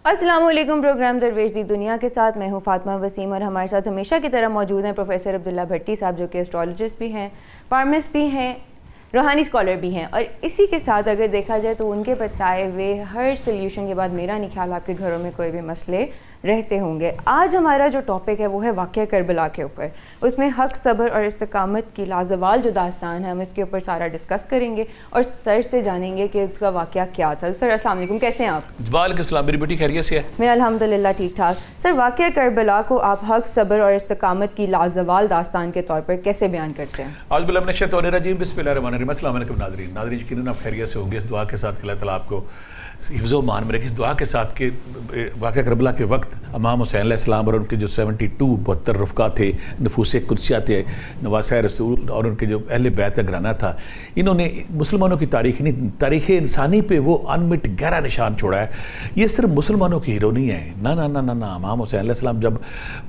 अस्सलामुअलैकुम। प्रोग्राम दरवेश दी दुनिया के साथ मैं हूँ फातिमा वसीम और हमारे साथ हमेशा की तरह मौजूद हैं प्रोफेसर अब्दुल्ला भट्टी साहब, जो कि एस्ट्रोलॉजिस्ट भी हैं, फार्मिस्ट भी हैं, रूहानी स्कॉलर भी हैं। और इसी के साथ अगर देखा जाए तो उनके बताए हुए हर सोल्यूशन के बाद मेरा नहीं ख्याल आपके घरों में कोई भी मसले रहते होंगे। आज हमारा जो टॉपिक है वो है वाक़या करबला के ऊपर। उसमें हक, सब्र और इस्तकामत की लाजवाल जो दास्तान है, हम इसके ऊपर सारा डिस्कस करेंगे और सर से जानेंगे कि उसका वाक़या क्या था। सर अस्सलाम वालेकुम, कैसे हैं आप? वालेकुम सलाम, मेरी बेटी खैरियत से है? मैं अल्हम्दुलिल्लाह ठीक ठाक। सर, वाक़या करबला को आप हक, सब्र और इस्तकामत की लाजवाल दास्तान के तौर पर कैसे बयान करते हैं? आज बिस्मिल्लाहिर्रहमानिर्रहीम, बिस्मिल्लाहिर्रहमानिर्रहीम। अस्सलाम वालेकुम नाज़रीन। नाज़रीन यकीनन आप खैरियत से होंगे। इस दुआ के साथ कि अल्लाह ताला आपको हिफ्ज़ मान में रखे। इस दुआ के साथ कि वाक़या करबला के वक्त इमाम हुसैन अलैहिस्सलाम और उनके जो 72 रफ़क़ा थे, नफूस कुदसिया थे, नवासा रसूल और उनके जो अहले बैत का घराना था, इन्होंने मुसलमानों की तारीख़ नहीं, तारीख़ इंसानी पे वो अनमिट गहरा निशान छोड़ा है। ये सिर्फ मुसलमानों की हीरो नहीं है, ना ना ना ना ना। इमाम हुसैन अलैहिस्सलाम जब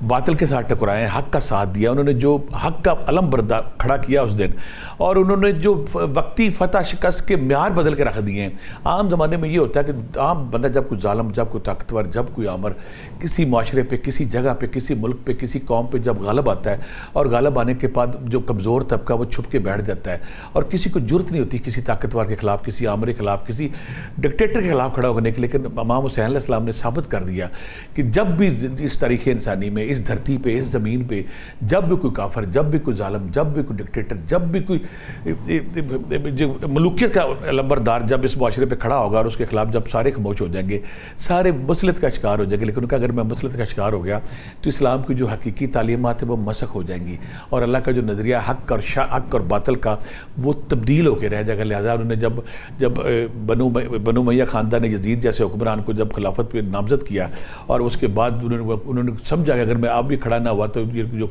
बातिल के साथ टकराए, हक़ का साथ दिया, उन्होंने जो हक़ का अलम बरदा खड़ा किया उस दिन, और उन्होंने जो वक्ती फ़तह शिकस्त के म्यार बदल के रख दिए हैं। आम ज़माने में ये होता है कि आम बंदा जब कोई जालिम, जब कोई ताकतवर, जब कोई आमर किसी माशरे पे, किसी जगह पे, किसी मुल्क पे, किसी कौम पे जब गालिब आता है, और गालिब आने के बाद जो कमज़ोर तबका वो छुप के बैठ जाता है, और किसी को जुर्रत नहीं होती किसी ताकतवर के ख़िलाफ़, किसी आमर के ख़िलाफ़, किसी डिक्टेटर के ख़िलाफ़ खड़ा होने के। लेकिन इमाम हुसैन अलैहिस्सलाम ने साबित कर दिया कि जब भी इस तारीख़ इंसानी में, इस धरती पर, इस ज़मीन पर, जब भी कोई काफिर, जब भी कोई जालिम, जब भी कोई डिक्टेटर, जब भी कोई मलूकियत का लंबरदार जब इस माशरे पर खड़ा होगा और उसके खिलाफ जब सारे खामोश हो जाएंगे, सारे मसलत का शिकार हो जाएंगे। लेकिन उनका अगर मैं मसलत का शिकार हो गया तो इस्लाम की जो हकीकी तालीमात है वो मसख हो जाएंगी, और अल्लाह का जो नज़रिया हक़ और बातिल का वो तब्दील होकर रह जाएगा। लिहाजा उन्होंने जब बनु मैया ख़ानदान ने यजीद जैसे हुक्मरान को जब खिलाफत पर नामज़द किया, और उसके बाद उन्होंने समझा कि अगर मैं अब भी खड़ा ना हुआ तो ये जो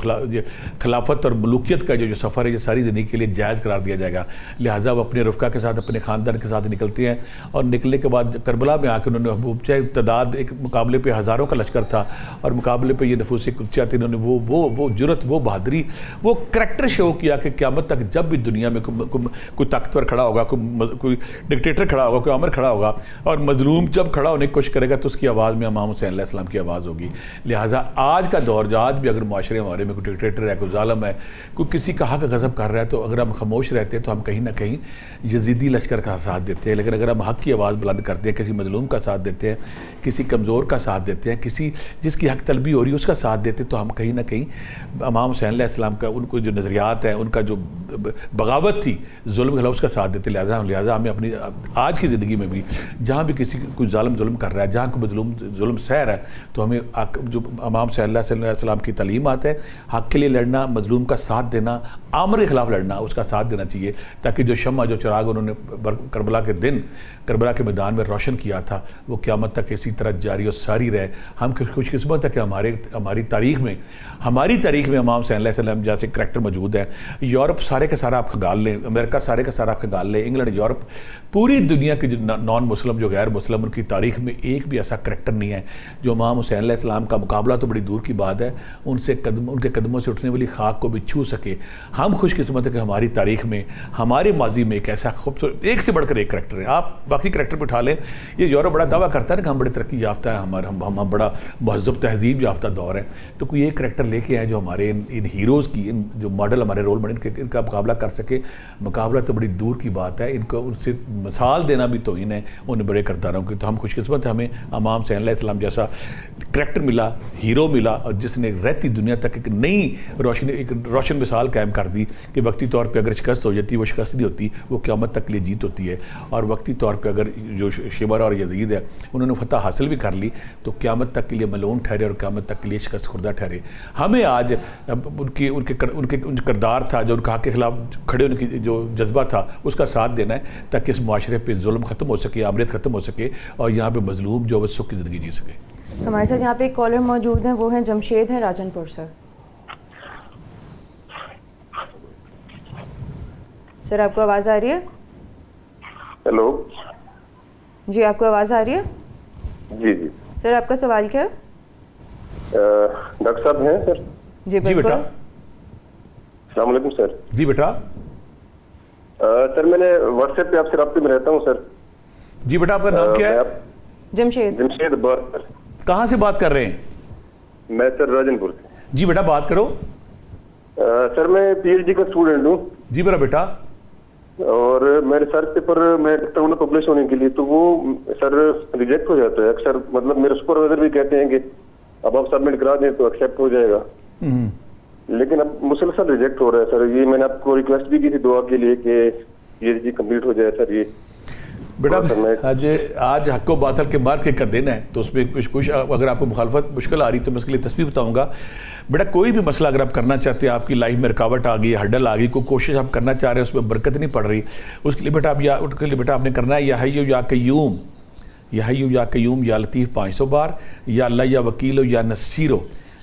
खिलाफत और मलूकियत का जो सफ़र है ये सारी ज़िंदगी के लिए जायज़ करार दिया जाएगा। लिहाजा वो अपने रफ़क़ा के साथ, अपने ख़ानदान के साथ निकलते हैं, और निकलने के बाद करबला में आकर उन्होंने, चाहे तादाद एक मुकाबले पे हज़ारों का लश्कर था और मुकाबले पे ये नफूस कुदसिया थी, इन्होंने वो जुरत, वो बहादुरी, वो करैक्टर शो किया कि क़यामत तक जब भी दुनिया में कोई ताकतवर खड़ा होगा, कोई डिक्टेटर खड़ा होगा, कोई आमर खड़ा होगा, और मजलूम जब खड़ा होने की कोशिश करेगा तो उसकी आवाज़ में इमाम हुसैन अलैहिस्सलाम की आवाज़ होगी। लिहाजा आज का दौर, जो आज भी अगर माशरे हमारे में कोई डिक्टेटर है, कोई जालिम है, कोई किसी का हक़ गज़ब कर रहा है, तो अगर हम खामोश रहते हैं तो हम कहीं ना कहीं यजीदी लश्कर का साथ देते हैं। लेकिन अगर हम हक़ की आवाज़ बुलंद करते हैं, किसी मजलूम का साथ देते हैं, किसी कमज़ोर का साथ देते हैं, किसी जिसकी हक़ तलबी हो रही है उसका साथ देते हैं, तो हम कहीं ना कहीं इमाम हुसैन अलैहिस्सलाम का उनको जो नज़रियात हैं, उनका जो बगावत थी जुल्म के खिलाफ, उसका साथ देते। लिहाजा हमें अपनी आज की ज़िंदगी में भी जहाँ भी किसी कोई जालिम जुल्म कर रहा है, जहाँ कोई मजलूम जुल्म सह रहा है, तो हमें जो इमाम हुसैन अलैहिस्सलाम की तालीमात है, हक़ के लिए लड़ना, मजलूम का साथ देना, आमर के ख़िलाफ़ लड़ना, उसका साथ देना चाहिए, ताकि जो शम्मा, जो चिराग उन्होंने करबला के दिन करबला के मैदान में रोशन किया था, वो क़यामत तक इसी तरह जारी और सारी रहे। हम खुशकिस्मत है कि हमारी तारीख़ में इमाम हुसैन अलैहिस्सलाम जैसे करैक्टर मौजूद है। यूरोप सारे का सारा आप खंगाल लें, अमेरिका सारे का सारा आप खंगाल लें, इंग्लैंड, यूरोप, पूरी दुनिया के जो नॉन मुस्लिम, जो गैर मुस्लिम, उनकी तारीख़ में एक भी ऐसा करैक्टर नहीं है जो इमाम हुसैन अलैहिस्सलाम का मुकाबला तो बड़ी दूर की बात है, उनके कदमों से उठने वाली खाक को भी छू सके। हम खुशकिस्मत है कि हमारी तारीख़ में, हमारे माजी में एक ऐसा खूबसूरत, एक से बढ़कर एक करैक्टर है। आप बाकी करैक्टर पर उठा लें, ये यूरोप बड़ा दावा करता है कि हम बड़े तरक्की याफ्ता है, हम बड़ा महज़ब तहज़ीब याफ्ता दौर है, तो कोई एक करैक्टर लेके आए जो हमारे इन हीरोज़ की, इन जो मॉडल हमारे रोल मॉडल, इनका मुकाबला कर सके। मुकाबला तो बड़ी दूर की बात है, इनको उनसे मिसाल देना भी तौहीन है उन बड़े करदारों की। तो हम खुशकिस्मत, हमें इमाम हुसैन अलैहिस्सलाम जैसा करैक्टर मिला, हीरो मिला, और जिसने रहती दुनिया तक एक नई रोशन मिसाल कायम कर दी कि वक्ती तौर पर अगर शिकस्त हो जाती, वो शिकस्त नहीं होती, वो क़यामत तक के लिए जीत होती है। और वक्ती तौर पर अगर जो शिमर और यजीद है उन्होंने फतह हासिल भी कर ली, तो क़यामत तक के लिए मलून ठहरे और क़यामत तक के लिए शिकस्त खुर्दा ठहरे। हमें आज उनके किरदार था, जो उनका हक़ के खिलाफ खड़े होने की जो जज्बा था, उसका साथ देना है, ताकि इस माशरे पे जुल्म ख़त्म हो सके, आमरीत ख़त्म हो सके, और यहाँ पे मजलूम जो है सुख की ज़िंदगी जी सके। हमारे साथ यहाँ पे एक कॉलर मौजूद हैं, वो हैं जमशेद हैं राजनपुर से। सर, आपको आवाज़ आ रही है? हेलो जी, आपको आवाज़ आ रही है? जी। सर, आपका सवाल क्या है? डॉक्टर साहब हैं सर? जी बेटा। अस्सलाम वालेकुम सर। जी बेटा। सर, मैंने व्हाट्सएप पे आपसे राब्ते में रहता हूँ सर। जी बेटा, आपका नाम क्या है? जमशेद। जमशेद बात सर। कहाँ से बात कर रहे हैं? मैं सर राजनपुर से। जी बेटा बात करो। सर मैं पीएचडी का स्टूडेंट हूँ जी मेरा बेटा। और मेरे सर पेपर मैं करता हूँ ना पब्लिश होने के लिए, तो वो सर रिजेक्ट हो जाता है अक्सर। मतलब मेरे सुपरवाइजर भी कहते हैं कि अब आप सबमिट करा दें तो एक्सेप्ट हो जाएगा, लेकिन अब मुसलसल रिजेक्ट हो रहा है सर। ये मैंने आपको रिक्वेस्ट भी की थी दुआ के लिए कि पीएचडी कंप्लीट हो जाए सर। ये बेटा आज हक्को बातल के मार्क का दिन है, तो उसमें कुछ अगर आपको मुखालफत मुश्किल आ रही तो मैं उसके लिए तस्वीर बताऊंगा। बेटा कोई भी मसला अगर आप करना चाहते हैं, आपकी लाइफ में रुकावट आ गई, हर्डल आ गई, कोई कोशिश आप करना चाह रहे हैं उसमें बरकत नहीं पड़ रही, उसके लिए बेटा आपने करना है या हय्यु या कय्यूम, या हय्यु या कय्यूम या लतीफ़ 500 बार, या अल्लाह या वकीलो या नसीरो,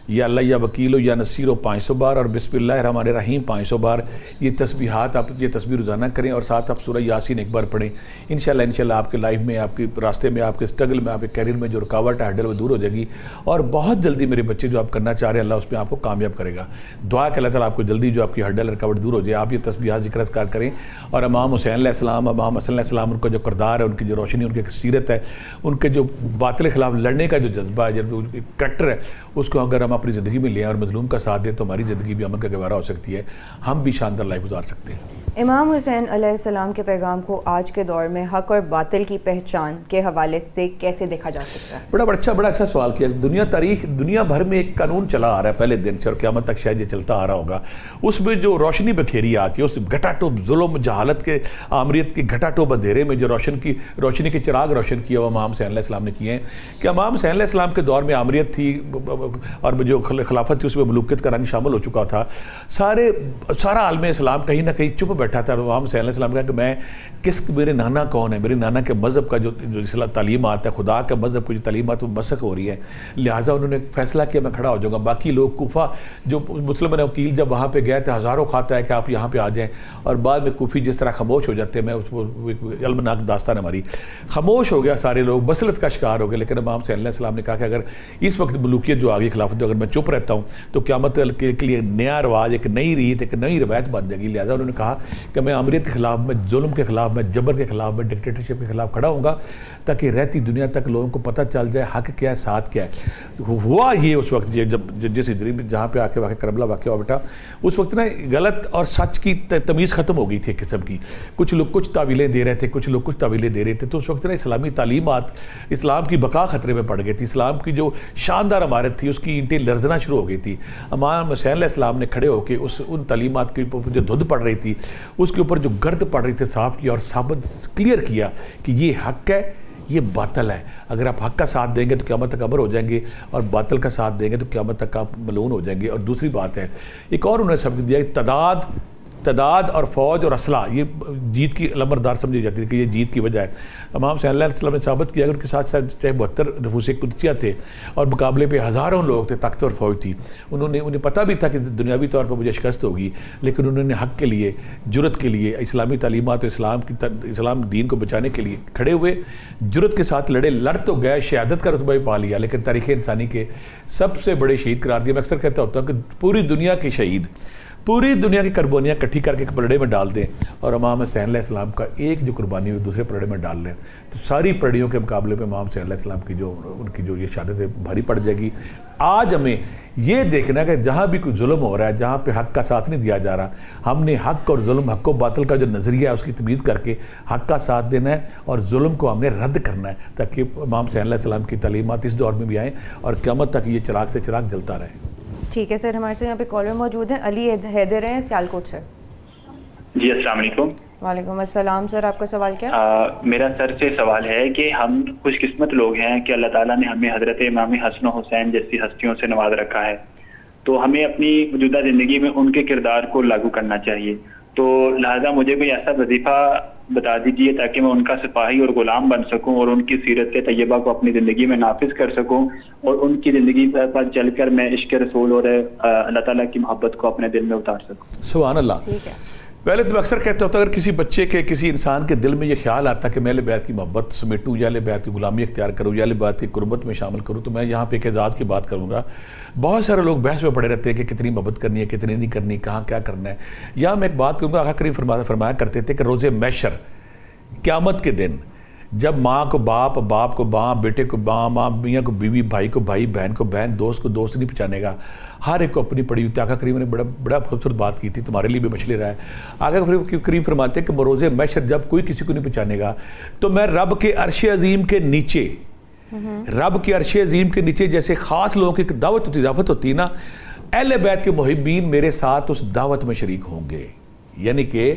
या अल्लाह या वकीलो या नसीरो 500 बार, और बिस्मिल्लाहिर्रहमानिर्रहीम 500 बार। ये तस्बीहात आप ये तस्बीह रोज़ाना करें और साथ आप सूरह यासीन एक बार पढ़ें। इंशाल्लाह आपके लाइफ में, आपके रास्ते में, आपके स्ट्रगल में, आपके कैरियर में जो रुकावट है, हर्डल वो दूर हो जाएगी और बहुत जल्दी मेरे बच्चे जो आप करना चाह रहे हैं अल्लाह उसमें आपको कामयाब करेगा। दुआ कि अल्लाह ताला आपको जल्दी जो आपकी हर्डल रुकावट दूर हो जाए। आप ये तस्बीहात ज़िक्र अज़कार करें और इमाम हुसैन अलैहिस्सलाम, इमाम हसन अलैहिस्सलाम, उनका जो किरदार है, उनकी जो रोशनी, उनकी सीरत है, उनके जो बातिल के खिलाफ लड़ने का जो जज्बा है, जो करैक्टर है, उसको अगर हम अपनी ज़िंदगी में लें और मजलूम का साथ दें तो हमारी ज़िंदगी भी अमन का गवारा हो सकती है, हम भी शानदार लाइफ गुजार सकते हैं। इमाम हुसैन अलैहिस्सलाम के पैगाम को आज के दौर में हक और बातिल की पहचान के हवाले से कैसे देखा जा सकता है? बड़ा अच्छा सवाल किया। दुनिया भर में एक कानून चला आ रहा है पहले दिन से और क़यामत तक शायद ये चलता आ रहा होगा। उसमें जो रोशनी बखेरी आके उस घटाटोप जुल्म जहालत के आमरीत के घटाटोप अंधेरे में जो रोशनी के चिराग रोशन किया वो इमाम हुसैन अलैहिस्सलाम ने किए हैं। कि इमाम हुसैन अलैहिस्सलाम के दौर में आमरीत थी और जो खिलाफत थी उसमें मलूकियत का रंग शामिल हो चुका था। सारा आलम इस्लाम कहीं ना कहीं चुप बैठा था। इमाम हुसैन अलैहिस्सलाम कहा कि मैं मेरे नाना कौन है, मेरे नाना के मज़हब का जो इस्लाम तालीम आता है, खुदा के मज़हब की जो तालीमात वो मसक हो रही है, लिहाजा उन्होंने फैसला किया मैं खड़ा हो जाऊँगा। बाकी लोग कूफा जो मुस्लिम वकील जब वहाँ पे गए थे हज़ारों खाता है कि आप यहाँ पे आ जाएँ, और बाद में कूफी जिस तरह खामोश हो जाते हैं, मैं उसको अलमनाक दास्तान हमारी खामोश हो गया, सारे लोग बसलत का शिकार हो गए। लेकिन इमाम हुसैन अलैहिस्सलाम ने कहा कि अगर इस वक्त मलूकियत जो आ गई खिलाफत, अगर मैं चुप रहता हूँ तो क़यामत के लिए नया रवाज, एक नई रीत, एक नई रवायत बन जाएगी। लिहाजा उन्होंने कहा कि मैं अमरीत के खिलाफ, मैं जुल्म के खिलाफ, मैं जबर के खिलाफ, मैं डिक्टेटरशिप के खिलाफ खड़ा होऊंगा ताकि रहती दुनिया तक लोगों को पता चल जाए हक क्या है, साथ क्या है। हुआ ये उस वक्त जब जिस हिजरी में जहाँ पे आके वाक़ करबला वाक़ हुआ बेटा, उस वक्त ना गलत और सच की तमीज़ ख़त्म हो गई थी किस्म की। कुछ लोग कुछ तावीलें दे रहे थे, कुछ लोग कुछ तावीलें दे रहे थे। तो उस वक्त ना इस्लामी तालीमात, इस्लाम की बका ख़तरे में पड़ गई थी। इस्लाम की जो शानदार इमारत थी उसकी ईंटें लर्जना शुरू हो गई थी। इमाम हुसैन अलैहिस्सलाम ने खड़े होकर उन तालीमात के ऊपर जो धुंध पड़ रही थी, उसके ऊपर जो गर्द पड़ रही थी, साफ़ किया और साबित क्लियर किया कि ये हक है, ये बातिल है। अगर आप हक का साथ देंगे तो क़यामत तक अमर हो जाएंगे और बातिल का साथ देंगे तो क़यामत तक आप मलून हो जाएंगे। और दूसरी बात है, एक और उन्होंने सबक दिया, तदाद और फ़ौज और असला ये जीत की लमरदार समझी जाती है कि ये जीत की वजह है। इमाम हुसैन अलैहिस्सलाम ने साबित किया कि उनके साथ साथ चाहे 72 नफूस कुदसिया थे और मुकाबले पे हज़ारों लोग थे, ताकतवर फ़ौज थी। उन्हें पता भी था कि दुनियावी तौर पर मुझे शिकस्त होगी, लेकिन उन्होंने हक़ के लिए, जुरत के लिए, इस्लामी तालीमात, इस्लाम दीन को बचाने के लिए खड़े हुए, जुरत के साथ लड़ तो गए, शहादत का रुतबा भी पा लिया, लेकिन तारीख़ इंसानी के सबसे बड़े शहीद करार दिए। मैं अक्सर कहता होता हूँ कि पूरी दुनिया के शहीद, पूरी दुनिया की कुर्बानियाँ इकट्ठी करके एक पलड़े में डाल दें और इमाम हुसैन अलैहिस्सलाम का एक जो कुर्बानी हुई दूसरे पलड़े में डाल लें, तो सारी पलड़ियों के मुकाबले में इमाम हुसैन अलैहिस्सलाम की उनकी जो ये शहादत है भारी पड़ जाएगी। आज हमें ये देखना है कि जहाँ भी कोई जुल्म हो रहा है, जहाँ पे हक़ का साथ नहीं दिया जा रहा, हमने हक़ और जुल्म, हक़ व बातिल का जो नज़रिया है उसकी तमीज़ करके हक़ का साथ देना है और जुल्म को हमने रद्द करना है, ताकि इमाम हुसैन अलैहिस्सलाम की तालीमात इस दौर में भी आएँ और क़यामत तक ये चिराग से चिराग जलता रहे। ठीक है सर, हमारे साथ यहाँ पे कॉलर मौजूद हैं, अली हैदर हैं सियालकोट से। जी अस्सलाम वालेकुम। वालेकुम अस्सलाम। सर आपका सवाल क्या? मेरा सर से सवाल है कि हम खुशकिस्मत लोग हैं कि अल्लाह ताला ने हमें हज़रत इमाम हसन हुसैन जैसी हस्तियों से नवाज रखा है, तो हमें अपनी मौजूदा ज़िंदगी में उनके किरदार को लागू करना चाहिए। तो लिहाजा मुझे कोई ऐसा वजीफ़ा बता दीजिए ताकि मैं उनका सिपाही और ग़ुलाम बन सकूं और उनकी सीरत तैयबा को अपनी ज़िंदगी में नाफिज कर सकूं और उनकी ज़िंदगी पर चलकर मैं इश्क़ रसूल और अल्लाह ताला की मोहब्बत को अपने दिल में उतार सकूं। सुभान अल्लाह। ठीक है। पहले तो मैं अक्सर कहता होता, अगर किसी बच्चे के, किसी इंसान के दिल में ये ख्याल आता कि मैं अहले बैत की मोहब्बत समेटूँ या अहले बैत की ग़ुलामी इख्तियार करूँ या अहले बैत की कुर्बत में शामिल करूँ, तो मैं यहाँ पे एक एजाज़ की बात करूँगा। बहुत सारे लोग बहस में पड़े रहते हैं कि कितनी मोहब्बत करनी है, कितनी नहीं करनी, कहाँ क्या करना है। या मैं एक बात कहूँगा, आका करीम फरमाया करते थे कि रोज़े महशर, क़यामत के दिन जब माँ को बाप, बाप को माँ, बेटे को माँ, माँ मियाँ को बीवी, भाई को भाई, बहन को बहन, दोस्त को दोस्त नहीं पहचानेगा। हर एक को अपनी पड़ी हुई। आका करीम ने बड़ा खूबसूरत बात की थी, तुम्हारे लिए भी मछली रहा है। आका करीम फरमाते हैं कि बरोज़े महशर जब कोई किसी को नहीं पहचानेगा तो मैं रब के अर्श अजीम के नीचे, रब के अर्श अजीम के नीचे जैसे ख़ास लोगों की दावत होती, इजाफत होती है ना, अहले बैत के मुहिब्बीन मेरे साथ उस दावत में शरीक होंगे। यानी कि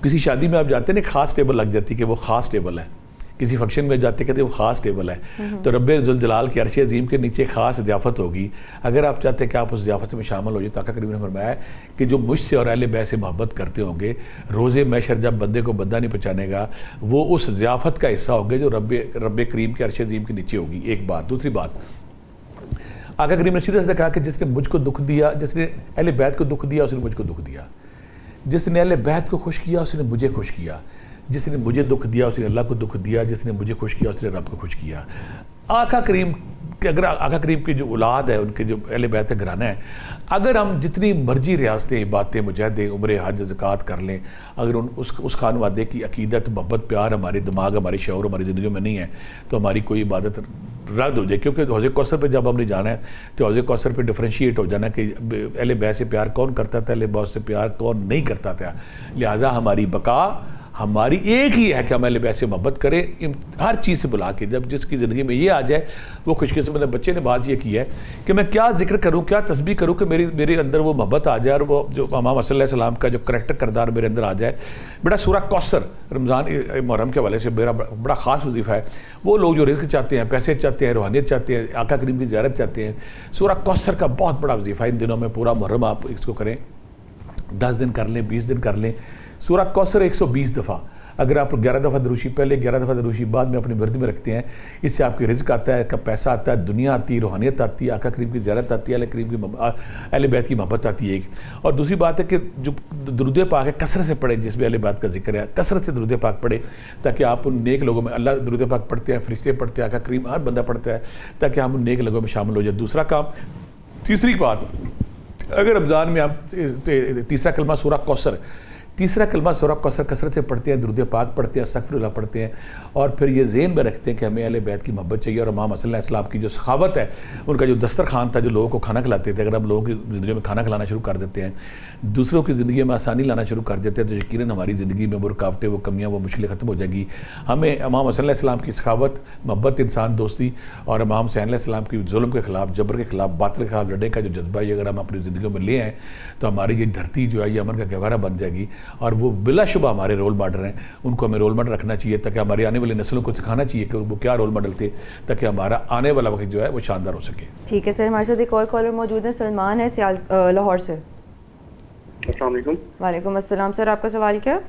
किसी शादी में आप जाते हैं ना, ख़ास टेबल लग जाती है कि वो ख़ास टेबल है। किसी फंक्शन में जाते कहते वो ख़ास टेबल है। तो रब्बे जुल जलाल के अर्श अजीम के नीचे ख़ास ज़ियाफ़त होगी। अगर आप चाहते हैं कि आप उस ज़ियाफ़त में शामिल हो जाए तो आका करीम ने फरमाया कि जो मुझसे और अहले बैत से मोहब्बत करते होंगे, रोज़े महशर जब बंदे को बंदा नहीं पहचानेगा, वो उस ज़ियाफ़त का हिस्सा होंगे जो रब्बे करीम के अर्श अजीम के नीचे होगी। एक बात। दूसरी बात, आका करीम ने सीधा सीधा कहा कि जिसने मुझको दुख दिया, जिसने अहले बैत को दुख दिया उसने मुझको दुख दिया, जिसने अहले बैत को खुश किया उसने मुझे खुश किया, जिसने मुझे दुख दिया उसने अल्लाह को दुख दिया, जिसने मुझे खुश किया उसने रब को खुश किया। आका करीम के, अगर आका करीम की जो औलाद है, उनके जो अहले बैत घराना है, अगर हम जितनी मर्जी रियासतें, बातें, मुजाहिदे, उम्र, हज, ज़कात कर लें, अगर उस खानवादे की अकीदत, मोहब्बत, प्यार हमारे दिमाग, हमारी शऊर, हमारी ज़िंदगी में नहीं है तो हमारी कोई इबादत रद्द हो जाए। क्योंकि हौज़ कौसर पे जब हमने जाना है तो हौज़ कौसर पे डिफ्रेंशिएट हो जाना कि अहले बैत से प्यार कौन करता था, अहले बैत से प्यार कौन नहीं करता था। लिहाजा हमारी बका हमारी एक ही है कि हम अहले बैत से मोहब्बत करें, हर चीज़ से बुला के। जब जिसकी ज़िंदगी में ये आ जाए, वो खुशकिस्मत बच्चे ने बात ये की है कि मैं क्या जिक्र करूँ, क्या तस्बीह करूँ कि मेरे अंदर वो मोहब्बत आ जाए और वो जो इमाम सल्लल्लाहु अलैहि वसल्लम का जो करैक्टर किरदार मेरे अंदर आ जाए। बड़ा सूरा कौसर रमज़ान मुहर्रम के हवाले से मेरा बड़ा ख़ास वजीफ़ा है। वो लोग जो रिज़्क़ चाहते हैं, पैसे चाहते हैं, रूहानियत चाहते हैं, आका करीम की ज़ियारत चाहते हैं, सूरा कौसर का बहुत बड़ा वजीफ़ा है। इन दिनों में पूरा मुहर्रम आप इसको करें, 10 दिन कर लें, 20 दिन कर लें। सूरा कौसर 120 दफ़ा, अगर आप 11 दफ़ा दरूशी पहले, 11 दफ़ा दरूशी बाद में अपनी वर्द में रखते हैं, इससे आपके रिज़्क़ आता है, इसका पैसा आता है, दुनिया आती है, रूहानियत आती है, आका करीम की ज़ियारत आती है, अहले बैत की मोहब्बत आती है। एक और दूसरी बात है कि जो दुरूद पाक है कसरत से पढ़े, जिसमें अहले बैत का जिक्र है, कसरत से दुरूद पाक पढ़े ताकि आप उन नेक लोगों में, अल्लाह दुरूद पाक पढ़ते हैं, फरिश्ते पढ़ते हैं, आका करीम हर बंदा पढ़ता है, ताकि हम उन नेक लोगों में शामिल हो जाए। दूसरा काम। तीसरी बात, अगर रमज़ान में आप तीसरा कलमा सूरा कौसर, तीसरा कलमा सूरा कौसर कसरत से पढ़ते हैं, दुरूद पाक पढ़ते हैं, अस्तगफिरुल्लाह पढ़ते हैं, और फिर ये ज़हन में रखते हैं कि हमें अहले बैत की मोहब्बत चाहिए। और इमाम सल्लल्लाहु अलैहि वसल्लम की जो सखावत है, उनका जो दस्तरखान था, जो लोगों को खाना खिलाते थे, अगर हम लोगों की ज़िंदगी में खाना खिलाना शुरू कर देते हैं, दूसरों की ज़िंदगी में आसानी लाना शुरू कर देते हैं, तो यकीनन हमारी ज़िंदगी में वो रुकावटें, वो कमियाँ, वो मुश्किलें ख़त्म हो जाएंगी। हमें इमाम सल्लल्लाहु अलैहि वसल्लम की सखावत, मोहब्बत, इंसान दोस्ती और इमाम सल्लल्लाहु अलैहि वसल्लम की जुल्म के ख़िलाफ़, जबर के ख़िलाफ़, बातिल के खिलाफ लड़ने का जो जज्बा है, अगर हम अपनी ज़िंदगी में ले आएँ तो हमारी ये धरती जो है ये अमन का गहवारा बन जाएगी। और वो बिलाशुबा हमारे रोल मॉडल हैं, उनको हमें रोल मॉडल रखना चाहिए, ताकि हमारी आने वाली नस्लों को सिखाना चाहिए कि वो क्या रोल मॉडल थे, ताकि हमारा आने वाला वक्त जो है वो शानदार हो सके। ठीक है सर, हमारे साथ एक और कॉलर मौजूद है, सलमान है लाहौर से। अस्सलाम वालेकुम। वालेकुम अस्सलाम। सर आपका सवाल क्या?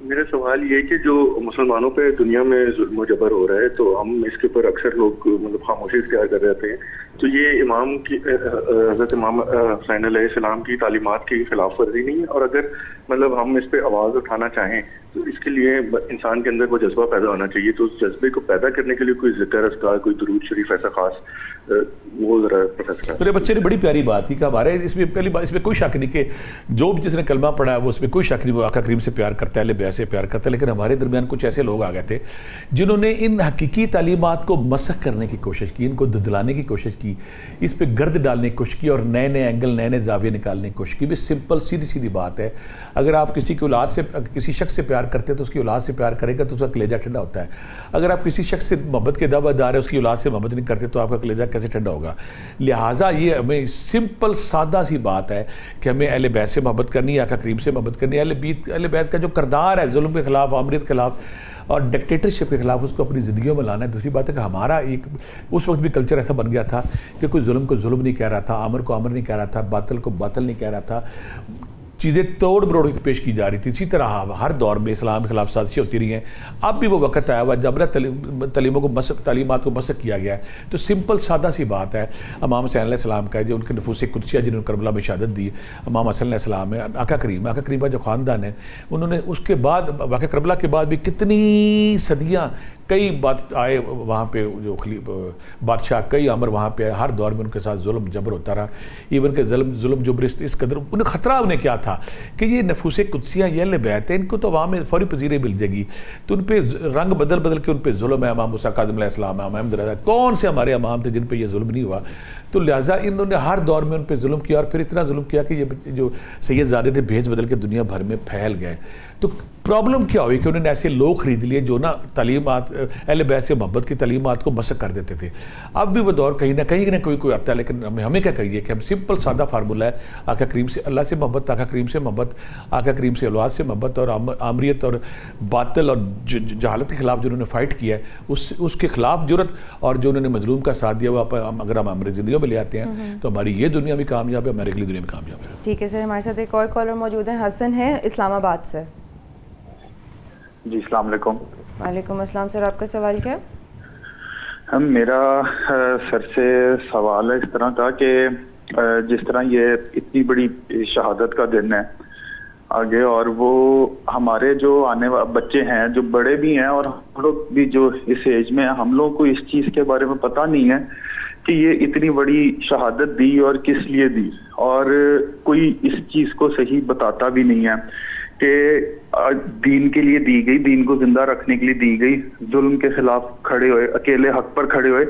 मेरा सवाल ये कि जो मुसलमानों पे दुनिया में जुल्म जबर हो रहा है, तो हम इसके ऊपर अक्सर लोग मतलब खामोशी इख्तियार कर रहे हैं। तो ये इमाम की हज़रत इमाम हुसैन अलैहिस्सलाम की तालीमात की खिलाफ वर्जी नहीं है? और अगर मतलब हम इस पर आवाज़ उठाना चाहें तो इसके लिए इंसान के अंदर वो जज्बा पैदा होना चाहिए। तो उस जज्बे को पैदा करने के लिए कोई ज़िक्र अस्कार, कोई दुरूद शरीफ ऐसा खास, वो ज़रा प्रोफेसर। मेरे बच्चे ने बड़ी प्यारी बात की कि हमारे इसमें पहली बात, इसमें कोई शक नहीं कि जो भी जिसने कलमा पढ़ा है वो उसमें कोई शक नहीं, वो आका करीम से प्यार करता है, अहले बैत से प्यार करता है। लेकिन हमारे दरमियान कुछ ऐसे लोग आ गए थे जिन्होंने इन हकीकी तालीमात को मसख करने की कोशिश की, इनको दुदलाने की कोशिश की, इस पर गर्द डालने की कोशिश की और नए नए एंगल, नए नए जाविये निकालने की कोशिश की। भी सिंपल सीधी सीधी बात है, अगर आप किसी की औलाद से, किसी शख्स से प्यार करते हैं तो उसकी औलाद से प्यार करेगा तो उसका कलेजा ठंडा होता है। अगर आप किसी शख्स से मोहब्बत के दावेदार है, उसकी औलाद से मोहब्बत नहीं करते तो आपका कलेजा कैसे ठंडा होगा? लिहाजा ये हमें सिंपल सादा सी बात है कि हमें अहले बैत से मोहब्बत करनी है, आका करीम से मोहब्बत करनी है। अहले बैत का जो किरदार है जुल्म के खिलाफ, आमरीत के खिलाफ और डिक्टेटरशिप के खिलाफ, उसको अपनी ज़िंदगियों में लाना है। दूसरी बात है कि हमारा एक उस वक्त भी कल्चर ऐसा बन गया था कि कोई जुल्म को जुल्म नहीं कह रहा था, आमर को आमर नहीं कह रहा था, बातिल को बातिल नहीं कह रहा था, चीज़ें तोड़ मरोड़ के पेश की जा रही थी। इसी तरह हर दौर में इस्लाम के खिलाफ साजिशें होती रही हैं। अब भी वो वक्त आया हुआ जब तालीमात को मसक किया गया है। तो सिंपल सादा सी बात है, इमाम हुसैन अलैहिस्सलाम का जो उनके नफूस कुदसिया जिन्होंने करबला में शहादत दी, इमाम हसन अलैहिस्सलाम है, आका करीम का जो ख़ानदान है, उन्होंने उसके बाद वाक़या करबला के बाद भी कितनी सदियाँ कई बात आए वहाँ पे जो बादशाह, कई अमर वहाँ पे आए, हर दौर में उनके साथ जुल्म जबर होता रहा। इवन के जुल्म जबर इस कदर उन्हें ख़तरा उन्हें क्या था कि ये नफूस कुदसियाँ ये अहले बैत हैं, इनको तो वहाँ में फौरी पजीरे मिल जाएगी, तो उन पर रंग बदल बदल के उन पर जुल्म है। इमाम मूसा काज़िम अलैहिस्सलाम, इमाम अहमद रज़ा, कौन से हमारे इमाम थे जिन पर यह जुल्म नहीं हुआ? तो लिहाजा इन्होंने हर दौर में उन पर जुल्म किया और फिर इतना जुल्म किया कि ये जो सैयदज़ादे थे भेज बदल के दुनिया भर में फैल गए। तो प्रॉब्लम क्या हुई कि उन्होंने ऐसे लोग ख़रीद लिए जो ना तालीमात अहले बैत से मोहब्बत की तालीमात को मसक कर देते थे। अब भी वो दौर कहीं ना कोई आता है, लेकिन हमें क्या करिए कि हम सिंपल सादा फार्मूला है, आका करीम से, अल्लाह से मोहब्बत, आका करीम से मोहब्बत, आका करीम से औलाद से मोहब्बत, और आमरियत और बातिल और जहालत के ख़िलाफ़ जो उन्होंने फ़ाइट किया है उसके ख़िलाफ़ जुर्रत, और जो उन्होंने मजलूम का साथ दिया वो अगर हम हमारी ज़िंदगी में ले आते हैं तो हमारी ये दुनिया भी कामयाब है, हमारी अगली दुनिया में कामयाब है। ठीक है सर, हमारे साथ एक और कॉलर मौजूद है, हसन है इस्लामाबाद से। जी अस्सलाम वालेकुम। वालेकुम अस्सलाम सर, आपका सवाल क्या है? हम मेरा सर से सवाल है इस तरह का कि जिस तरह ये इतनी बड़ी शहादत का दिन है आगे, और वो हमारे जो आने वाले बच्चे हैं, जो बड़े भी हैं और हम लोग भी जो इस एज में, हम लोग को इस चीज़ के बारे में पता नहीं है कि ये इतनी बड़ी शहादत दी और किस लिए दी, और कोई इस चीज़ को सही बताता भी नहीं है कि दीन के लिए दी गई, दीन को जिंदा रखने के लिए दी गई, जुल्म के खिलाफ खड़े हुए, अकेले हक पर खड़े हुए।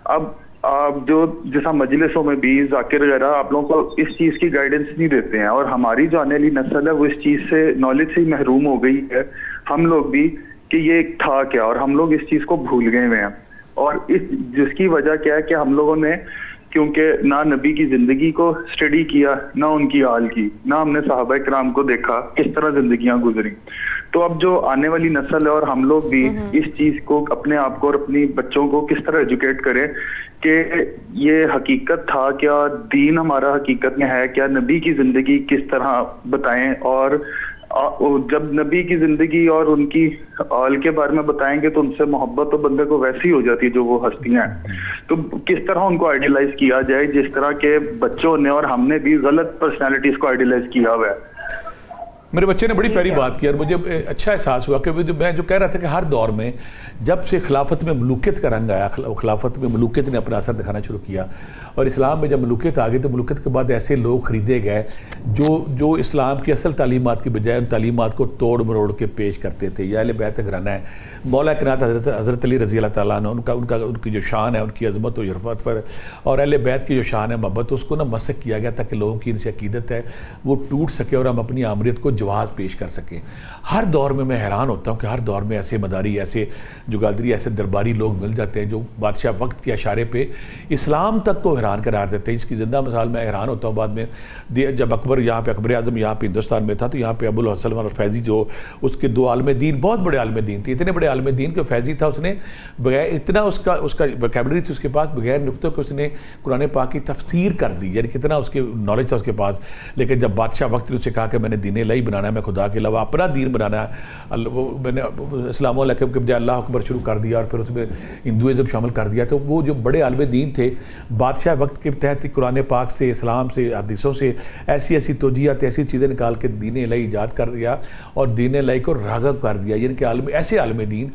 अब आप जो जैसा मजलिसों में भी जाकिर वगैरह आप लोगों को इस चीज़ की गाइडेंस नहीं देते हैं, और हमारी जो आने वाली नस्ल है वो इस चीज़ से, नॉलेज से ही महरूम हो गई है, हम लोग भी, कि ये था क्या, और हम लोग इस चीज़ को भूल गए हुए हैं। और इस जिसकी वजह क्या है कि हम लोगों ने क्योंकि ना नबी की जिंदगी को स्टडी किया, ना उनकी हाल की, ना हमने सहाबा किराम को देखा किस तरह जिंदगियां गुजरी। तो अब जो आने वाली नस्ल है और हम लोग भी इस चीज को, अपने आप को और अपनी बच्चों को किस तरह एजुकेट करें कि ये हकीकत था क्या, दीन हमारा हकीकत में है क्या, नबी की जिंदगी किस तरह बताएं, और जब नबी की जिंदगी और उनकी आल के बारे में बताएंगे तो उनसे मोहब्बत तो बंदे को वैसी हो जाती है जो वो हस्तियां हैं। तो किस तरह उनको आइडियलाइज किया जाए, जिस तरह के बच्चों ने और हमने भी गलत पर्सनैलिटीज को आइडियलाइज किया हुआ है। मेरे बच्चे ने बड़ी प्यारी बात की और मुझे अच्छा एहसास हुआ कि मैं जो कह रहा था कि हर दौर में जब से खिलाफत में मलूकियत का रंग आया, खिलाफत में मलूकियत ने अपना असर दिखाना शुरू किया, और इस्लाम में जब मलूकियत आ गई तो मलूकियत के बाद ऐसे लोग ख़रीदे गए जो इस्लाम की असल तालीमात की बजाय उन तालीमात को तोड़ मरोड़ के पेश करते थे। या अहले बैत घराना है, मौला किनात हज़रत अली रज़ी अल्लाह ताला अन्हु, उनकी जो शान है, उनकी अज़मत और शरफ़त पर, और अहले बैत की जो शान है मोहब्बत, उसको ना मसक किया गया ताकि लोगों की इनसे अकीदत है वो टूट सके और हम अपनी आमरीत को जवाब पेश कर सकें। हर दौर में मैं हैरान होता हूँ कि हर दौर में ऐसे मदारी, ऐसे जुगादरी, ऐसे दरबारी लोग मिल जाते हैं जो बादशाह वक्त के इशारे पे इस्लाम तक को हैरान करार देते हैं। इसकी ज़िंदा मिसाल मैं हैरान होता हूँ, बाद में जब अकबर यहाँ पे, अकबर आज़म यहाँ पे हिंदुस्तान में था, तो यहाँ पे अबुल हसन और फैज़ी जो उसके दो आलम दीन, बहुत बड़े आलम दीन थे, इतने बड़े आलम दीन के फैज़ी था, उसने बगैर इतना उसका वोकैबुलरी थी उसके पास, बगैर नुक्तों के उसने कुरान पाक की तफसीर कर दी, यानी कितना उसके नॉलेज था उसके पास। लेकिन जब बादशाह वक्त ने उससे कहा कि मैंने दीन इलाही बनाना है, मैं खुदा के अलावा अपना दीन बनाना है, वो मैंने इस्लाम के बजाय अल्लाह अकबर शुरू कर दिया और फिर उसमें हिंदुज़म शामिल कर दिया। तो वो जो बड़े आलम दीन थे, बादशाह वक्त के तहत कुरान पाक से, इस्लाम से, हदीसों से ऐसी ऐसी तोजियात, ऐसी चीज़ें निकाल के दीन इलाही ईजाद कर दिया और दीन इलाही को राग़ब कर दिया। यानी कि ऐसे आलम दीन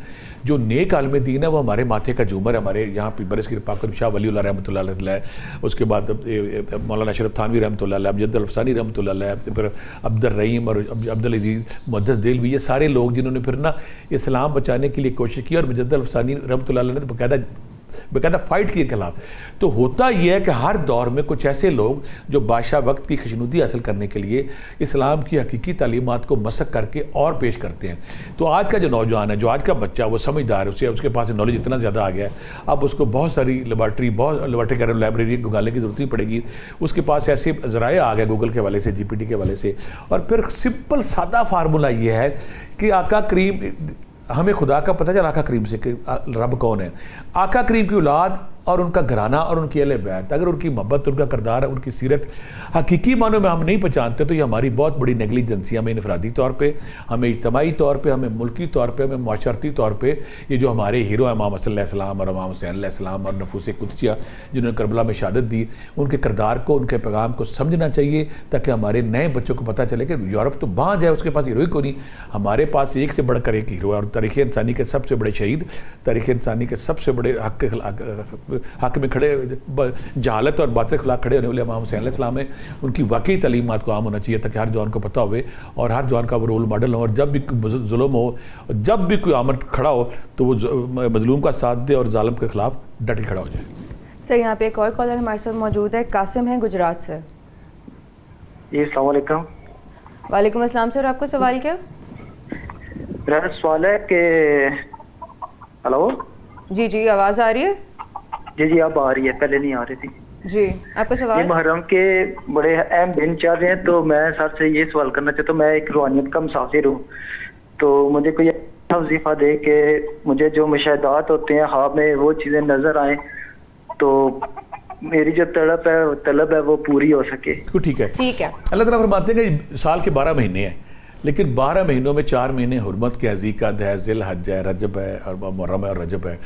जो नेक आलम दीन है वो हमारे माथे का झूमर है। हमारे यहाँ पे बरसगीर पाक शाह वलीउल्लाह रहमतुल्लाह अलैह, उसके बाद मौलाना अशरफ थानवी रहमतुल्लाह अलैह, मुजद्दिद अल-अफ़सानी रहमतुल्लाह अलैह, फिर अब्दुल रहीम और अब्दुल अज़ीज़ मुहद्दिस देलवी, ये सारे लोग जिन्होंने फिर ना इस्लाम बचाने के लिए कोशिश की, और मुजद्दिद अल-अफ़सानी रहमतुल्लाह अलैह ने बाकायदा फ़ाइट के खिलाफ। तो होता यह है कि हर दौर में कुछ ऐसे लोग जो बादशाह वक्त की खुशनुदी हासिल करने के लिए इस्लाम की हकीकी तालीमात को मसक करके और पेश करते हैं। तो आज का जो नौजवान है, जो आज का बच्चा, वो समझदार है, उसके पास नॉलेज इतना ज़्यादा आ गया है, अब उसको बहुत सारी लेबॉर्ट्री कह रहे लाइब्रेरी को गालने की ज़रूरत नहीं पड़ेगी। उसके पास ऐसे ज़राए आ गए गूगल के हवाले से, GPT के हवाले से, और फिर सिंपल सादा फार्मूला ये है कि आका करीम, हमें खुदा का पता चला आका करीम से कि रब कौन है। आका करीम की औलाद और उनका घराना और उनकी अहले बैत, अगर उनकी मोहब्बत, उनका किरदार, उनकी सीरत हकीकी मानों में हम नहीं पहचानते तो ये हमारी बहुत बड़ी नेगलिजेंसी है। हमें इनफरादी तौर पर, हमें इज्तमाही तौर पर, हमें मुल्की तौर पर, हमें माशरती तौर पर ये जो हमारे हीरो इमाम हसन अलैहिस्सलाम और इमाम हुसैन अलैहिस्सलाम और नफूस कुदसिया जिन्होंने करबला में शहादत दी, उनके किरदार को, उनके पैगाम को समझना चाहिए ताकि हमारे नए बच्चों को पता चले कि यूरोप तो बाँझ है, उसके पास हीरो को नहीं, हमारे पास एक से बढ़कर एक हीरो है। और तारीख़ इंसानी के सबसे बड़े शहीद, तारीख़ इंसानी के सबसे बड़े हक में खड़े, जहालत और बात के खिलाफ खड़े होने वाले इमाम हुसैन अलैहिस्सलाम है। उनकी वाकई तालीमात को आम होना चाहिए ताकि हर जवान को पता हो और हर जवान का वो रोल मॉडल हो, और जब भी जुल्म हो, जब भी कोई आमद खड़ा हो तो वो मजलूम का साथ दे और जालिम के खिलाफ डट के खड़ा हो जाए। सर यहाँ पे एक और कॉलर हमारे साथ मौजूद है, कासिम है गुजरात से। जी अस्सलाम वालेकुम। वालेकुम अस्सलाम सर, आपको सवाल क्या? मेरा सवाल है कि हेलो जी जी आवाज़ आ रही है? जी जी अब आ रही है, पहले नहीं आ रही थी जी। आपका ये सवाल? मुहर्रम के बड़े अहम दिन चल रहे हैं, तो मैं सर से ये सवाल करना चाहता हूँ। मैं एक रूहानियत का मुसाफिर हूँ, तो मुझे कोई वजीफा दे के मुझे जो मुशाहिदात होते हैं ख्वाब में वो चीज़ें नज़र आए, तो मेरी जो तलब है वो पूरी हो सके। ठीक है, ठीक है। अल्लाह ताला फरमाते हैं कि साल के 12 महीने हैं, लेकिन 12 महीनों में 4 महीने हुर्मत के, ज़िलक़द है, ज़िलहज है, रजब है और मुहर्रम है और रजब है,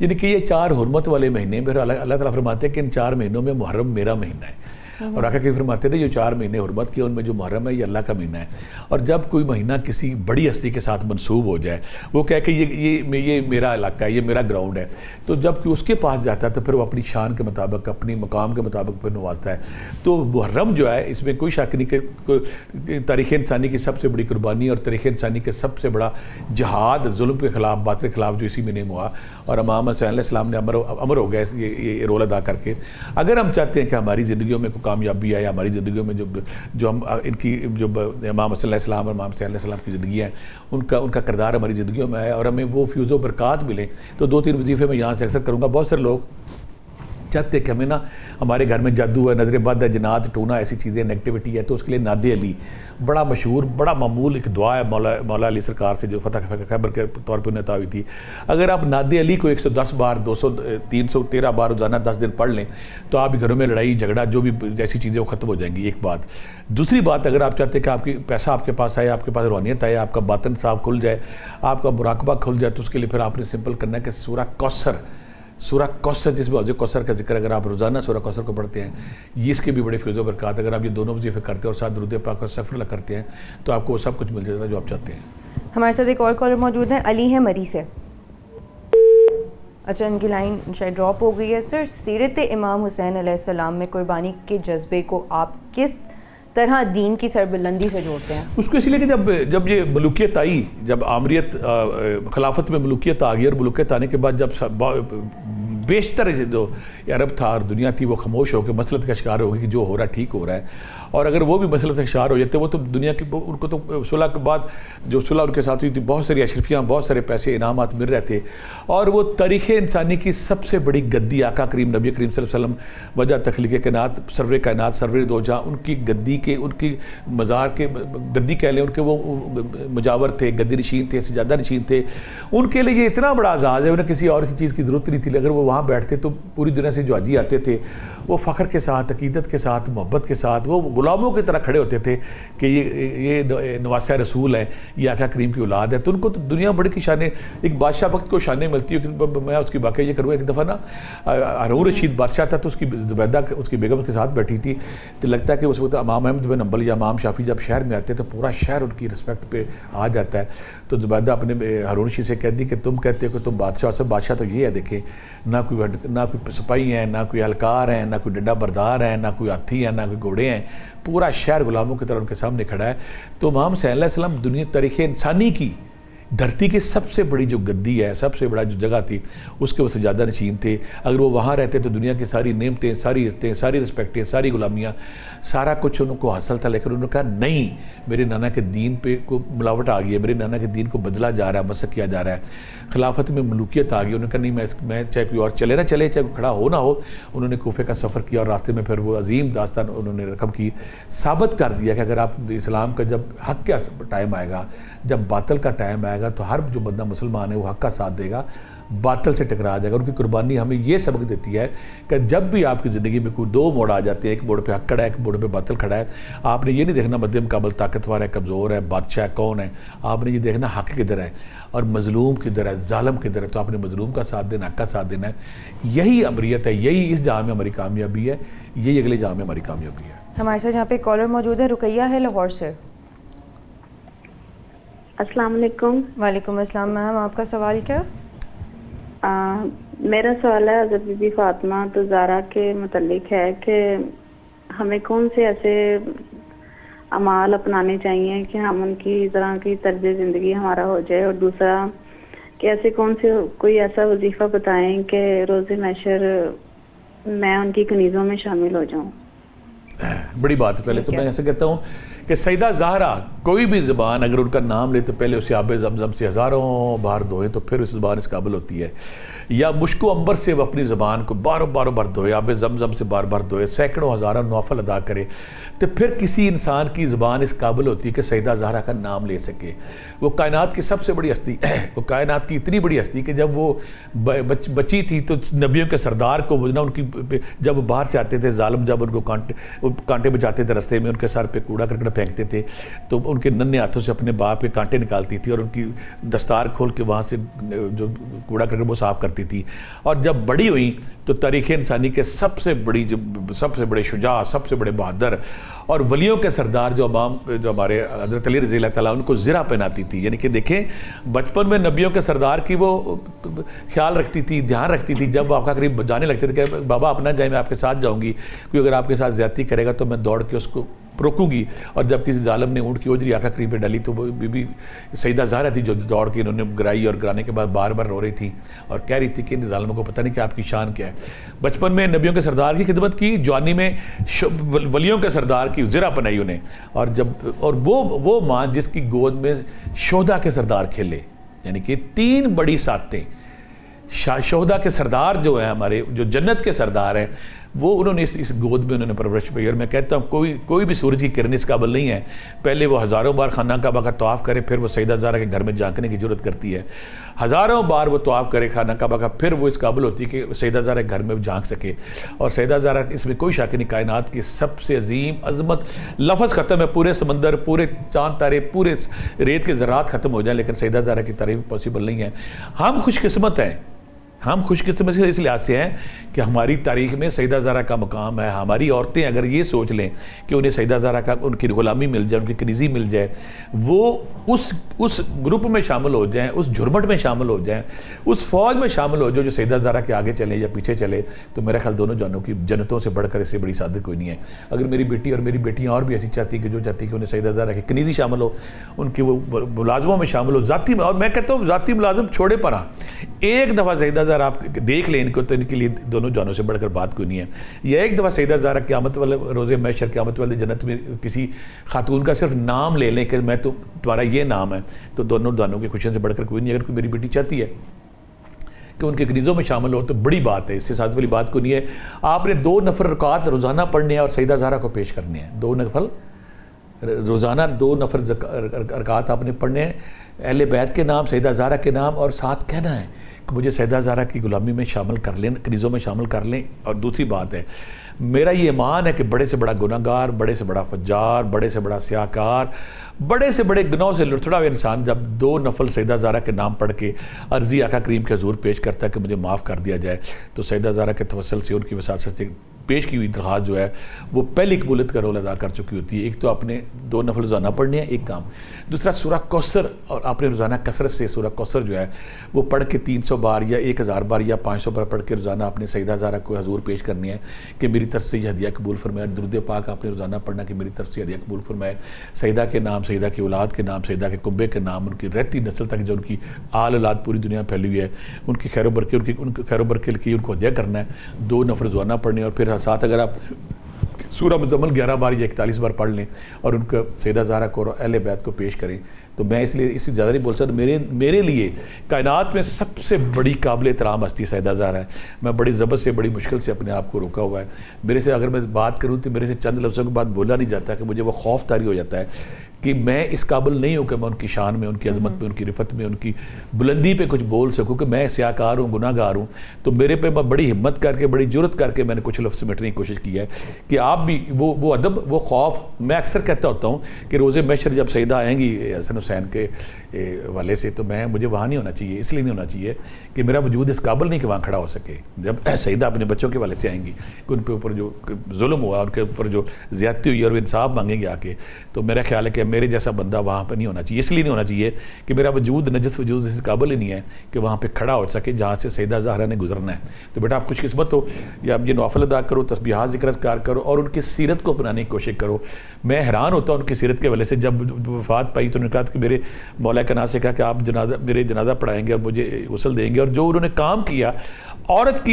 यानी कि ये 4 हुर्मत वाले महीने। फिर अल्लाह ताला फरमाते हैं कि इन 4 महीनों में मुहर्रम मेरा महीना है। और आका के फरमाते थे जो 4 महीने हुर्मत किए उनमें जो मुहर्रम है ये अल्लाह का महीना है। और जब कोई महीना किसी बड़ी हस्ती के साथ मनसूब हो जाए, वो कह के ये मेरा इलाका है, ये मेरा ग्राउंड है, तो जब कि उसके पास जाता है तो फिर वो अपनी शान के मुताबिक, अपनी मकाम के मुताबिक फिर नवाजता है। तो मुहर्रम जो है इसमें कोई शक नहीं कि तारीख़ इंसानी की सबसे बड़ी कुर्बानी और तारीख़ इंसानी के सबसे बड़ा जहाद जुल्म के ख़िलाफ़, बात के ख़िलाफ़ जो इसी महीने में हुआ, और इमाम हुसैन अलैहिस्सलाम ने अमर हो गए ये रोल अदा करके। अगर हम चाहते हैं कि हमारी ज़िंदगियों में कामयाबी आए, हमारी ज़िंदगियों में जो हम इनकी जो इमाम हसन अलैहिस्सलाम और इमाम हुसैन अलैहिस्सलाम की ज़िंदगी है उनका किरदार हमारी ज़िंदगियों में आए और हमें वो फ्यूज़ व बरक़ात मिले, तो 2-3 वजीफ़े मैं यहाँ से अक्सर करूँगा। बहुत सारे लोग चाहते कि हमें ना हमारे घर में जादू है, नजर बद है, जनात टूना, ऐसी चीज़ें नेगेटिविटी है, तो उसके लिए नादे अली बड़ा मशहूर, बड़ा मामूल एक दुआ है मौला अली सरकार से जो फतह खैबर के तौर पर उन्हें हुई थी। अगर आप नादे अली को 110 बार, 200, 313 बार रोज़ाना 10 दिन पढ़ लें तो आप घरों में लड़ाई झगड़ा जो भी जैसी चीज़ें वो ख़त्म हो जाएंगी। एक बात। दूसरी बात, अगर आप चाहते हैं कि आपकी पैसा आपके पास आए, आपके पास रूहानियत आए, आपका बातन साफ खुल जाए, आपका मुराकबा खुल जाए, तो उसके लिए फिर आपने सिंपल करना है कि सूरह कौसर जिसमें हौज़ कौसर का जिक्र, अगर आप रोज़ाना सूरह कौसर को पढ़ते हैं, ये इसके भी बड़े फ़ैज़ व बरक़ात, अगर आप ये दोनों वजीफ़े करते हैं और साथ दुरूद पाक और अस्तग़फ़िरुल्लाह करते हैं तो आपको सब कुछ मिल जाता है जो आप चाहते हैं। हमारे साथ एक और कॉलर मौजूद हैं, अली है मरी से। अच्छा, इनकी लाइन शायद ड्रॉप हो गई है। सर, सीरत इमाम हुसैन अलैहिस्सलाम में कुर्बानी के जज्बे को आप किस तरह दीन की सरबुलंदी से जोड़ते हैं? उसको इसलिए कि जब ये मलूकियत आई, जब आमरियत खिलाफत में मलूकियत आ गई, और मलूकियत आने के बाद जब बेशतर जो अरब था और दुनिया थी वो खामोश होकर मसलत का शिकार हो गई कि जो हो रहा है ठीक हो रहा है, और अगर वो भी मसलत का शिकार हो जाते वो तो दुनिया की, उनको तो सुलह के बाद जो सुलह उनके साथ हुई थी बहुत सारी अशरफियाँ, बहुत सारे पैसे इनामात मिल रहे थे, और वो तारीख़ इंसानी की सबसे बड़ी गद्दी आका करीम नबी करीम सल्लल्लाहु अलैहि वसल्लम वजह तख्लीक़ कायनात सरवर कायनात सरवर दो जहां, उनकी गद्दी के, उनकी मज़ार के गद्दी कह लें, उनके वो मुजावर थे, गद्दी नशीन थे, सजादा नशीन थे, उनके लिए ये इतना बड़ा आज़ाद है, उन्हें किसी और की चीज़ की ज़रूरत नहीं थी। अगर वो वहाँ बैठते तो पूरी दुनिया से जो हाजी आते थे वो फ़ख्र के साथ, अकीदत के साथ, मोहब्बत के साथ, वो गुलामों की तरह खड़े होते थे कि ये नवासा रसूल है, ये आका करीम की औलाद है। तो उनको तो दुनिया बड़ी की शानें, एक बादशाह वक्त को शानें मिलती है कि मैं उसकी वाकई ये करूँ। एक दफ़ा ना हारून रशीद बादशाह था, तो उसकी ज़ुबैदा उसकी बेगम के साथ बैठी थी, तो लगता है कि उस वक्त इमाम अहमद बिन हंबल या इमाम शाफी जब शहर में आते तो पूरा शहर उनकी रिस्पेक्ट पे आ जाता है। तो ज़ुबैदा अपने हारून रशीद से कहती कि तुम कहते हो कि तुम बादशाह, सब बादशाह तो ये है, देखे ना कोई सिपाही हैं, ना कोई एहलकार हैं, ना कोई डंडा बरदार हैं, ना कोई हाथी हैं, ना कोई घोड़े हैं, पूरा शहर गुलामों की तरह उनके सामने खड़ा है। तो इमाम हुसैन अलैहिस्सलाम दुनिया तारीख़ इंसानी की धरती की सबसे बड़ी जो गद्दी है, सबसे बड़ा जो जगह थी, उसके वो सजादा नशीन थे। अगर वो वहाँ रहते तो दुनिया की सारी नेमतें, सारी इज़्ज़तें, सारी रिस्पेक्टें, सारी गुलामियाँ, सारा कुछ उनको हासिल था। लेकिन उन्होंने कहा नहीं, मेरे नाना के दीन पे को मिलावट आ गई है, मेरे नाना के दीन को बदला जा रहा है, मसक किया जा रहा है, खिलाफत में मलूकियत आ गई। उन्होंने कहा नहीं, मैं चाहे कोई और चले ना चले, चाहे खड़ा हो ना हो। उन्होंने कोफे का सफ़र किया और रास्ते में फिर वो अजीम दास्तान उन्होंने रकम की, साबित कर दिया कि अगर आप इस्लाम का जब हक़ का टाइम आएगा, जब बातिल का टाइम आएगा, आएगा तो हर जो बंदा मुसलमान है वो हक का साथ देगा, बातिल से टकरा जाएगा। उनकी कुर्बानी हमें ये सबक देती है कि जब भी आपकी ज़िंदगी में कोई दो मोड़ आ जाते हैं, एक मोड़ पे हक खड़ा है, एक मोड़ पे बातिल खड़ा है, आपने ये नहीं देखना मध्यम काबल ताकतवर है, कमज़ोर है, बादशाह कौन है, आपने ये देखना हक किधर है और मज़लूम किधर है, जालिम किधर है। तो आपने मज़लूम का साथ देना, हक का साथ देना है। यही अमरियत है, यही इस जहाँ में हमारी कामयाबी है, यही अगले जहाँ में हमारी कामयाबी है। हमारे साथ यहाँ पे कॉलर मौजूद है, रुकैया है लाहौर से। अस्सलाम वालेकुम। वालेकुम अस्सलाम। मैम आपका सवाल क्या? मेरा सवाल है हज़रत बीबी फातिमा तो ज़ारा के मुतल्लिक है कि हमें कौन से ऐसे अमाल अपनाने चाहिए कि हम उनकी तरह की तर्ज ज़िंदगी हमारा हो जाए, और दूसरा कि ऐसे कौन से कोई ऐसा वजीफ़ा बताएं कि रोज़े महशर मैं उनकी कनीज़ों में शामिल हो जाऊँ। बड़ी बात है। पहले तो मैं ऐसे कहता हूँ कि सैयदा ज़हरा कोई भी ज़बान अगर उनका नाम ले तो पहले उसे आब ज़मज़म से हज़ारों बार धोए तो फिर उस ज़बान इस काबिल होती है, या मुश्को अंबर से वो अपनी ज़बान को बार बार धोए, आब ज़मज़म से बार बार धोए, सैकड़ों हज़ारों नौफल अदा करे, तो फिर किसी इंसान की ज़बान इस काबिल होती है कि सैयदा ज़हरा का नाम ले सके। वो कायनात की सबसे बड़ी हस्ती वो कायनात की इतनी बड़ी हस्ती कि जब वो बची थी तो नबियों के सरदार को ना उनकी जब वो बाहर से आते थे ज़ालिम, जब उनको कांटे बचाते थे रास्ते में, उनके सर पे कूड़ा करकट फेंकते थे तो उनके नन्हे हाथों से अपने बाप के कांटे निकालती थी और उनकी दस्तार खोल के वहाँ से जो कूड़ा करकट वो साफ़ करती थी। और जब बड़ी हुई तो तारीख़ इंसानी के सबसे बड़े शुजा, सबसे बड़े बहादुर और वलियों के सरदार जो हमारे हज़रत अली रज़ी अल्लाह ताला उनको ज़रा पहनाती थी। यानी कि देखें बचपन में नबियों के सरदार की वो ख्याल रखती थी, ध्यान रखती थी। जब आपका करीब जाने लगते थे कि बाबा अपना जाए, मैं आपके साथ जाऊँगी, क्योंकि अगर आपके साथ ज़्यादती करेगा तो मैं दौड़ के उसको रोकूंगी। और जब किसी जालिम ने ऊँट की ओजरी आका करीब पे डाली तो वो बीबी सैयदा ज़हरा थी जो दौड़ के इन्होंने गिराई और गिराने के बाद बार बार रो रही थी और कह रही थी कि इन जालिमों को पता नहीं कि आपकी शान क्या है। बचपन में नबियों के सरदार की खिदमत की, जवानी में वलियों के सरदार की ज़रा बनाई उन्हें। और वो माँ जिसकी गोद में शोहदा के सरदार खेले, यानी कि 3 बड़ी सातें शोहदा के सरदार जो है हमारे, जो जन्नत के सरदार हैं, वो उन्होंने इस गोद में उन्होंने परवरिश पाई। और मैं कहता हूँ कोई भी सूरज की किरण इस काबिल नहीं है, पहले वो हज़ारों बार खाना काबा का तवाफ़ करे, फिर वो सैयदा ज़हरा के घर में झांकने की ज़रूरत करती है। हज़ारों बार वो तवाफ़ करे खाना काबा का, फिर वो इस काबिल होती है कि सैयदा ज़हरा के घर में झांक सके। और सैयदा ज़हरा इसमें कोई शक नहीं, कायनात की सबसे अजीम अज़मत, लफ्ज़ ख़त्म है, पूरे समंदर, पूरे चाँद तारे, पूरे रेत के ज़रात ख़त्म हो जाए, लेकिन सैयदा ज़हरा की तारीफ़ पॉसिबल नहीं है। हम खुशकिस्मत हैं, हम खुशकिस्मत इस लिहाज से हैं कि हमारी तारीख़ में सैयदा ज़हरा का मकाम है। हमारी औरतें अगर ये सोच लें कि उन्हें सैयदा ज़हरा का उनकी ग़ुलामी मिल जाए, उनकी कनीज़ी मिल जाए, वो उस ग्रुप में शामिल हो जाएं, उस झुरमट में शामिल हो जाएं, उस फ़ौज में शामिल हो जाए जो सैयदा ज़हरा के आगे चले या पीछे चले, तो मेरा ख्याल दोनों जानों की जन्नतों से बढ़कर इससे बड़ी सादत कोई नहीं है। अगर मेरी बेटी और मेरी बेटियाँ और भी ऐसी चाहती कि जो चाहती कि उन्हें सैयदा ज़हरा की कनीज़ी शामिल हो, उनकी वो मुलाजमों में शामिल हो, ज़ाती में। और मैं कहता हूँ ज़ाती मुलाजम छोड़े पना, एक दफ़ा सैयदा ज़हरा आप देख लें इनको तो इनके लिए दोनों जानों से बढ़कर बात कोई नहीं है। या एक दफ़ा सैयदा ज़हरा क़यामत वाले रोज़े महशर क़यामत वाले जन्नत में किसी खातून का सिर्फ नाम ले लें कि मैं तो तुम्हारा ये नाम है, तो दोनों दानों की खुशियों से बढ़कर कोई नहीं। अगर कोई मेरी बेटी चाहती है कि उनके कनीज़ों में शामिल हो तो बड़ी बात है, इससे साथ वाली बात को नहीं है। आपने 2 नफल रकात रोज़ाना पढ़ने हैं और सैयदा ज़हरा को पेश करने हैं। 2 नफल रोज़ाना 2 नफल रकात आपने पढ़ने हैं अहले बैत के नाम, सैयदा ज़हरा के नाम, और साथ कहना है कि मुझे सैयदा ज़हरा की ग़ुलामी में शामिल कर लें, कनीज़ों में शामिल कर लें। और दूसरी बात है, मेरा ये ईमान है कि बड़े से बड़ा गुनाहगार, बड़े से बड़ा फज्जार, बड़े से बड़ा स्याहकार, बड़े से बड़े गुनाहों से लुढ़ड़ा हुआ इंसान जब 2 नफल सैयदा ज़हरा के नाम पढ़ के अर्ज़ी आका करीम के हज़ूर पेश करता है कि मुझे माफ़ कर दिया जाए, तो सैयदा ज़हरा के तवस्सुल से, उनकी वसात से पेश की हुई दरख्वास्त जो है वो पहली कबूलियत का रोल अदा कर चुकी होती है। एक तो आपने 2 नफल रोज़ाना पढ़ने हैं, एक काम। दूसरा सूरह कौसर, और आपने रोज़ाना कसरत से सूरह कौसर जो है वो पढ़ के 300 बार या 1000 बार या 500 बार पढ़ के रोज़ाना आपने सैयदा ज़हरा को हज़ूर पेश करनी है कि मेरी तरफ से यह हदिया कबूल फरमाए। दुरूद पाक आपने रोज़ाना पढ़ना कि मेरी तरफ से हदिया कबूल फरमाए। सैयदा के नाम, सैयदा की औलाद के नाम, सैयदा के कुंबे के नाम, उनकी रहती नस्ल तक जो उनकी आल औलाद पूरी दुनिया में फैली हुई है, उनकी खैर बरकत की उनको हदिया करना है। 2 नफल रोज़ाना पढ़ने, और फिर साथ अगर आप सूरह मुज़म्मिल 11 बार या 41 बार पढ़ लें और उनका सैयदा ज़हरा को और अहले बैत को पेश करें। तो मैं इसलिए इससे ज़्यादा नहीं बोल सकता। मेरे लिए कायनात में सबसे बड़ी काबिल एहतराम हस्ती सैयदा ज़हरा है। मैं बड़ी ज़बत से, बड़ी मुश्किल से अपने आप को रोका हुआ है। मेरे से अगर मैं बात करूँ तो मेरे से चंद लफ्ज़ों के बाद बोला नहीं जाता कि मुझे वो खौफ तारी हो जाता है कि मैं इस काबिल नहीं हूँ कि मैं उनकी शान में, उनकी अजमत में, उनकी रिफत में, उनकी बुलंदी पे कुछ बोल सकूँ कि मैं स्याकार हूँ, गुनाहगार हूँ। तो मेरे पे मैं बड़ी हिम्मत करके, बड़ी जुर्रत करके मैंने कुछ लफ्ज़ समेटने की कोशिश की है कि आप भी वो अदब, वो खौफ, मैं अक्सर कहता होता हूँ कि रोज़े महशर जब सईदा आएंगी हसन हुसैन के वाले से, तो मुझे वहाँ नहीं होना चाहिए। इसलिए नहीं होना चाहिए कि मेरा वजूद इस काबिल नहीं कि वहाँ खड़ा हो सके। जब सईदा अपने बच्चों के वाले से आएंगी कि उन पे ऊपर जो जुल्म हुआ, उनके ऊपर जो ज़्यादती हुई और वो इंसाफ मांगेंगे आके, तो मेरा ख्याल है कि मेरे जैसा बंदा वहाँ पर नहीं होना चाहिए। इसलिए नहीं होना चाहिए कि मेरा वजूद, नजस वजूद इस काबिल ही नहीं है कि वहाँ पर खड़ा हो सके जहाँ से सईदा ज़हरा ने गुजरना है। तो बेटा आप खुशकिस्मत हो, या आप ये नौफल अदा करो, तस्बीहात ज़िक्र अज़कार करो और उनकी सीरत को अपनाने की कोशिश करो। मैं हैरान होता हूँ उनकी सीरत के वजह से। जब वफ़ात पाई तो उन्होंने कहा कि मेरे मौला के नाम से कहा कि आप मेरे जनाजा पढ़ाएंगे और मुझे गुस्ल देंगे। और जो उन्होंने काम किया, औरत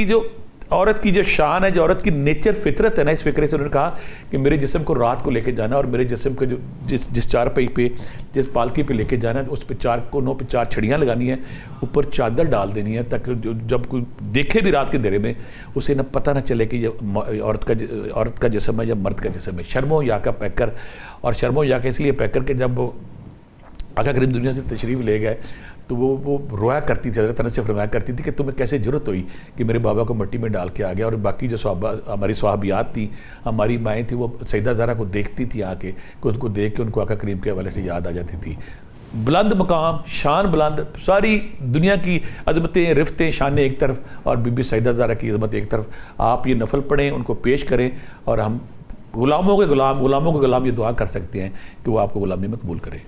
की जो शान है, जो औरत की नेचर, फितरत है ना, इस फिक्रे से उन्होंने कहा कि मेरे जिस्म को रात को लेके जाना और मेरे जिस्म को जो जिस चारपाई पे, जिस पालकी पे लेके जाना है, उस पे 4 कोनों पे 4 छड़ियाँ लगानी है, ऊपर चादर डाल देनी है, ताकि जब कोई देखे भी रात के अंधेरे में उसे ना पता ना चले कि ये औरत का जिस्म है या मर्द का जिस्म है। शर्मो या का पैकर, और शर्मो या का इसलिए पैकर के जब आका करीम दुनिया से तशरीफ़ ले गए तो वो रोया करती थी, हज़रत अनस से फरमाया करती थी कि तुम्हें कैसे ज़रूरत हुई कि मेरे बाबा को मिट्टी में डाल के आ गया। और बाकी जो हमारी सहाबियात थी, हमारी माएँ थी, वो सईदा ज़हरा को देखती थी आके, कि उसको देख के उनको आका करीम के हवाले से याद आ जाती थी। बुलंद मकाम, शान बुलंद, सारी दुनिया की अजमतें, रिफ्तें, शान एक तरफ और बीबी सईदा ज़हरा की अजमत एक तरफ। आप ये नफल पढ़ें, उनको पेश करें और हम गुलामों के गुलाम ये दुआ कर सकते हैं कि वो आपको गुलामी में कबूल करें।